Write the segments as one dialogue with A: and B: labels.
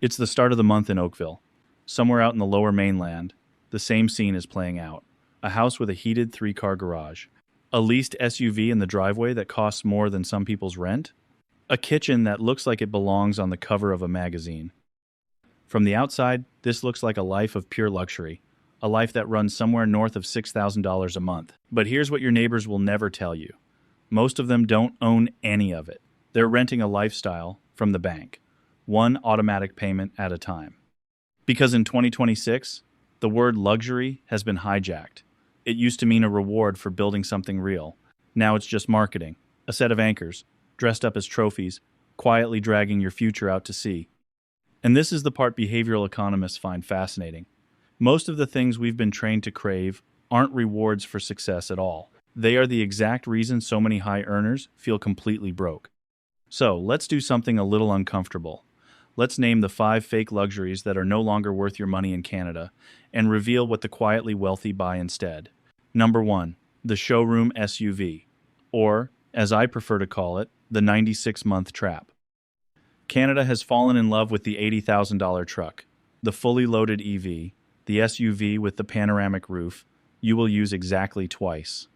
A: It's the start of the month in Oakville. Somewhere out in the Lower Mainland, the same scene is playing out. A house with a heated three-car garage. A leased SUV in the driveway that costs more than some people's rent. A kitchen that looks like it belongs on the cover of a magazine. From the outside, this looks like a life of pure luxury. A life that runs somewhere north of $6,000 a month. But here's what your neighbors will never tell you. Most of them don't own any of it. They're renting a lifestyle from the bank. One automatic payment at a time. Because in 2026, the word luxury has been hijacked. It used to mean a reward for building something real. Now it's just marketing. A set of anchors, dressed up as trophies, quietly dragging your future out to sea. And this is the part behavioral economists find fascinating. Most of the things we've been trained to crave aren't rewards for success at all. They are the exact reason so many high earners feel completely broke. So, let's do something a little uncomfortable. Let's name the 5 fake luxuries that are no longer worth your money in Canada and reveal what the quietly wealthy buy instead. Number 1. The showroom SUV. Or, as I prefer to call it, the 96-month trap. Canada has fallen in love with the $80,000 truck, the fully loaded EV, the SUV with the panoramic roof you will use exactly twice.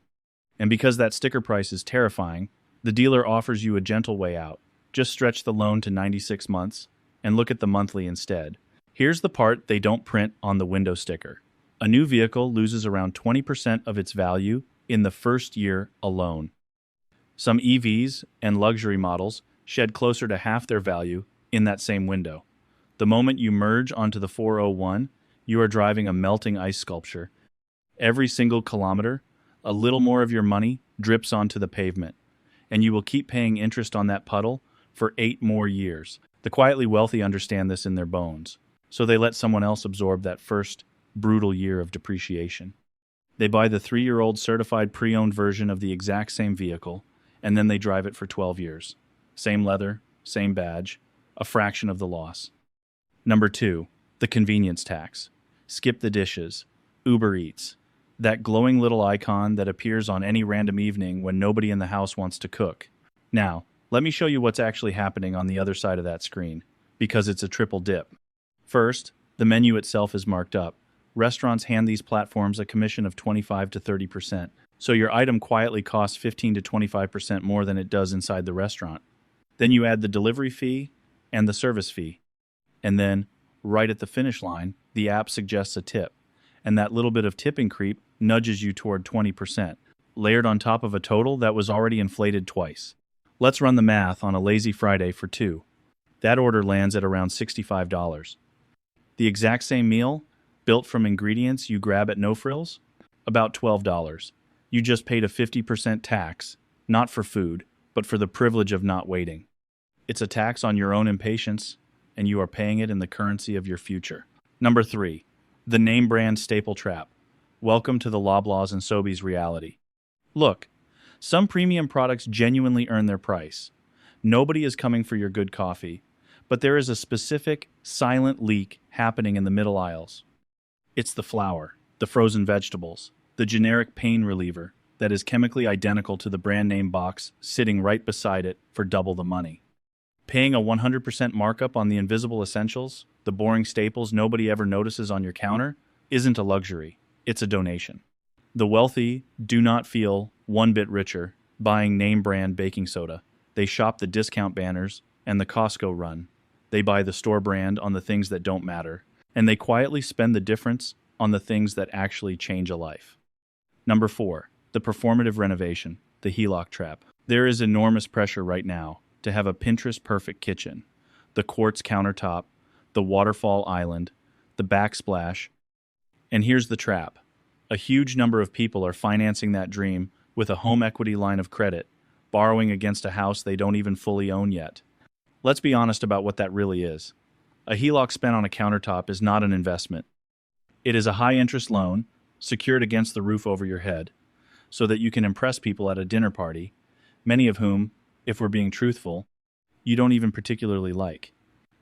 A: And because that sticker price is terrifying, the dealer offers you a gentle way out. Just stretch the loan to 96 months and look at the monthly instead. Here's the part they don't print on the window sticker. A new vehicle loses around 20% of its value in the first year alone. Some EVs and luxury models shed closer to half their value in that same window. The moment you merge onto the 401, you are driving a melting ice sculpture. Every single kilometer, a little more of your money drips onto the pavement, and you will keep paying interest on that puddle for 8 more years. The quietly wealthy understand this in their bones, so they let someone else absorb that first brutal year of depreciation. They buy the 3-year-old certified pre-owned version of the exact same vehicle, and then they drive it for 12 years. Same leather, same badge, a fraction of the loss. Number 2, the convenience tax. Skip the dishes. Uber Eats. That glowing little icon that appears on any random evening when nobody in the house wants to cook. Now, let me show you what's actually happening on the other side of that screen, because it's a triple dip. First, the menu itself is marked up. Restaurants hand these platforms a commission of 25 to 30%, so your item quietly costs 15 to 25% more than it does inside the restaurant. Then you add the delivery fee and the service fee. And then, right at the finish line, the app suggests a tip. And that little bit of tipping creep nudges you toward 20%, layered on top of a total that was already inflated twice. Let's run the math on a lazy Friday for 2. That order lands at around $65. The exact same meal, built from ingredients you grab at No Frills? About $12. You just paid a 50% tax, not for food, but for the privilege of not waiting. It's a tax on your own impatience, and you are paying it in the currency of your future. Number 3. The name brand staple trap. Welcome to the Loblaws and Sobeys reality. Look, some premium products genuinely earn their price. Nobody is coming for your good coffee, but there is a specific, silent leak happening in the middle aisles. It's the flour, the frozen vegetables, the generic pain reliever that is chemically identical to the brand name box sitting right beside it for double the money. Paying a 100% markup on the invisible essentials, the boring staples nobody ever notices on your counter, isn't a luxury, it's a donation. The wealthy do not feel one bit richer buying name brand baking soda. They shop the discount banners and the Costco run. They buy the store brand on the things that don't matter, and they quietly spend the difference on the things that actually change a life. Number 4, the performative renovation, the HELOC trap. There is enormous pressure right now to have a Pinterest-perfect kitchen, the quartz countertop, the waterfall island, the backsplash. And here's the trap. A huge number of people are financing that dream with a home equity line of credit, borrowing against a house they don't even fully own yet. Let's be honest about what that really is. A HELOC spent on a countertop is not an investment. It is a high-interest loan, secured against the roof over your head, so that you can impress people at a dinner party, many of whom, if we're being truthful, you don't even particularly like.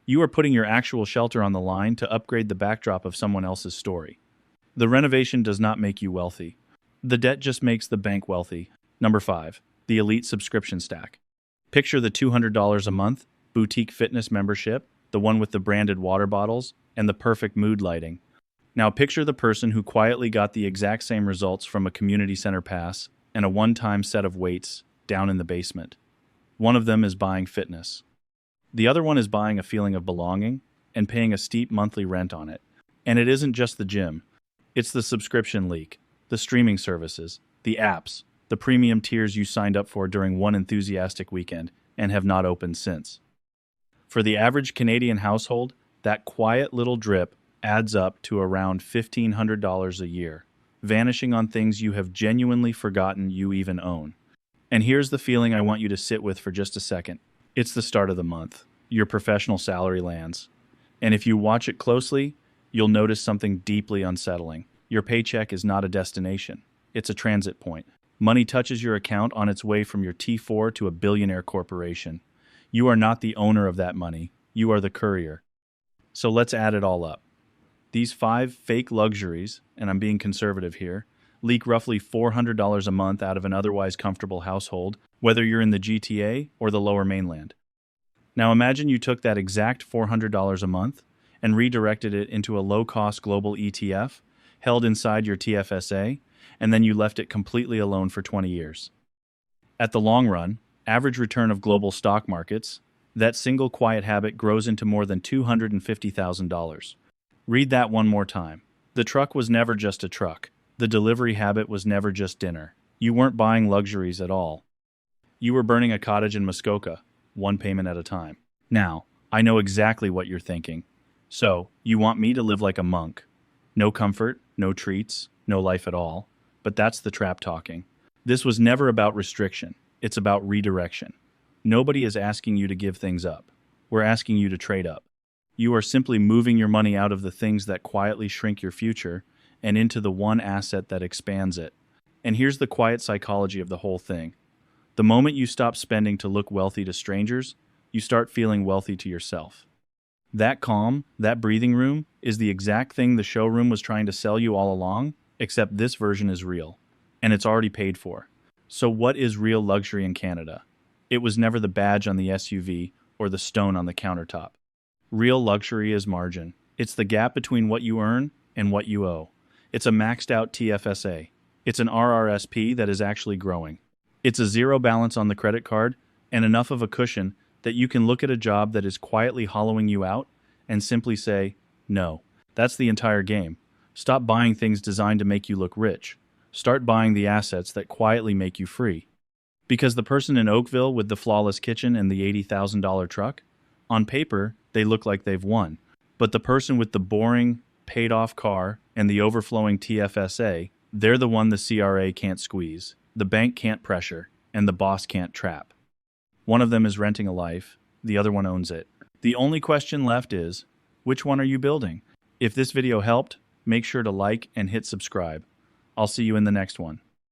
A: You are putting your actual shelter on the line to upgrade the backdrop of someone else's story. The renovation does not make you wealthy. The debt just makes the bank wealthy. Number 5, the elite subscription stack. Picture the $200 a month boutique fitness membership the one with the branded water bottles, and the perfect mood lighting. Now picture the person who quietly got the exact same results from a community center pass and a one-time set of weights down in the basement. One of them is buying fitness. The other one is buying a feeling of belonging and paying a steep monthly rent on it. And it isn't just the gym. It's the subscription leak, the streaming services, the apps, the premium tiers you signed up for during one enthusiastic weekend and have not opened since. For the average Canadian household, that quiet little drip adds up to around $1,500 a year, vanishing on things you have genuinely forgotten you even own. And here's the feeling I want you to sit with for just a second. It's the start of the month. Your professional salary lands. And if you watch it closely, you'll notice something deeply unsettling. Your paycheck is not a destination. It's a transit point. Money touches your account on its way from your T4 to a billionaire corporation. You are not the owner of that money. You are the courier. So let's add it all up. These 5 fake luxuries, and I'm being conservative here, leak roughly $400 a month out of an otherwise comfortable household, whether you're in the GTA or the Lower Mainland. Now imagine you took that exact $400 a month and redirected it into a low-cost global ETF held inside your TFSA, and then you left it completely alone for 20 years. At the long run, average return of global stock markets, that single quiet habit grows into more than $250,000. Read that one more time. The truck was never just a truck. The delivery habit was never just dinner. You weren't buying luxuries at all. You were burning a cottage in Muskoka, one payment at a time. Now, I know exactly what you're thinking. So, you want me to live like a monk. No comfort, no treats, no life at all. But that's the trap talking. This was never about restriction. It's about redirection. Nobody is asking you to give things up. We're asking you to trade up. You are simply moving your money out of the things that quietly shrink your future and into the one asset that expands it. And here's the quiet psychology of the whole thing. The moment you stop spending to look wealthy to strangers, you start feeling wealthy to yourself. That calm, that breathing room, is the exact thing the showroom was trying to sell you all along, except this version is real. And it's already paid for. So what is real luxury in Canada? It was never the badge on the SUV or the stone on the countertop. Real luxury is margin. It's the gap between what you earn and what you owe. It's a maxed out TFSA. It's an RRSP that is actually growing. It's a zero balance on the credit card and enough of a cushion that you can look at a job that is quietly hollowing you out and simply say, no. That's the entire game. Stop buying things designed to make you look rich. Start buying the assets that quietly make you free. Because the person in Oakville with the flawless kitchen and the $80,000 truck, on paper, they look like they've won. But the person with the boring, paid-off car and the overflowing TFSA, they're the one the CRA can't squeeze, the bank can't pressure, and the boss can't trap. One of them is renting a life, the other one owns it. The only question left is, which one are you building? If this video helped, make sure to like and hit subscribe. I'll see you in the next one.